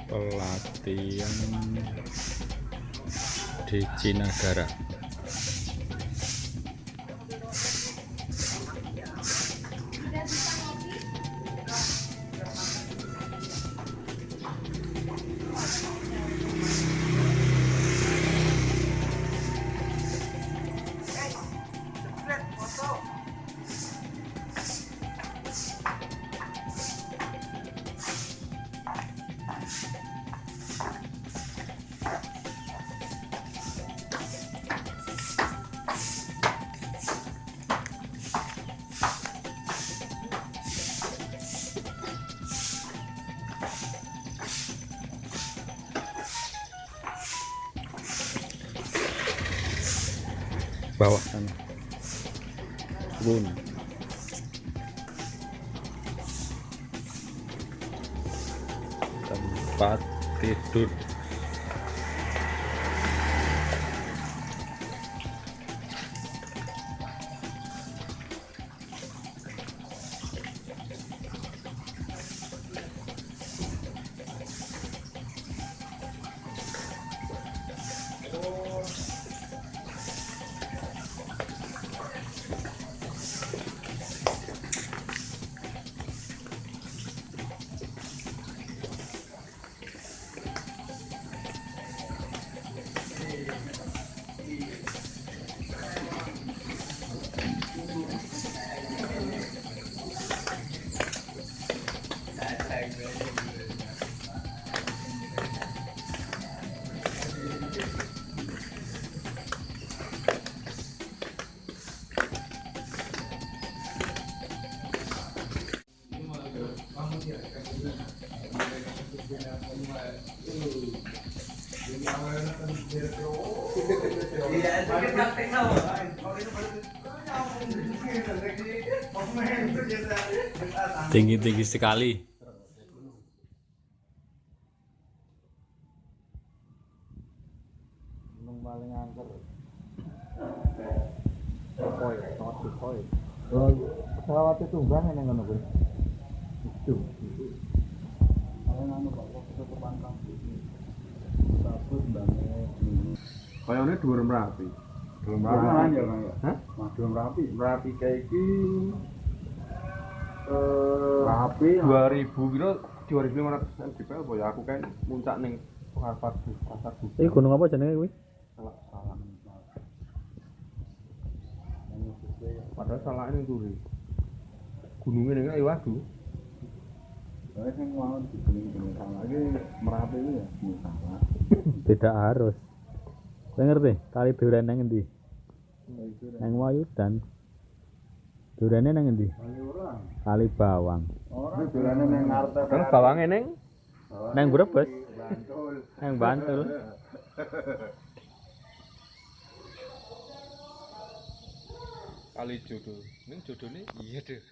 pelatihan diCinagara. Bawah sana kebun, tempat tidur. Tinggi-tinggi sekali. Paling angker. Koi. Pesawat tunggang yang ngono kuwi. Itu. Paling anu Pak, ke pangkang. Sabut banget. Kayane dhuwur Merapi. Belum rapi ya, Kang ya? Hah? Belum rapi. Merapi kayak iki Rapi 2000 kilo 2500 mdpl apa ya aku kan muncak ning pasar Ini gunung apa jenenge kuwi? salah. Padahal salah ini turi. Gunungnya ning ayo waduh. Saya sing mau digeling-geling salah iki Merapi iki ya salah. Tidak harus. Kowe ngerti? Kali duren nang endi? Nang Wayudan. Durene nang endi? Kali Bawang. Ora dolane nang ngarep. Kan bawange nang Brebes. Bantul. Nang Bantul. Kali jodoh. Ning jodone iya deh.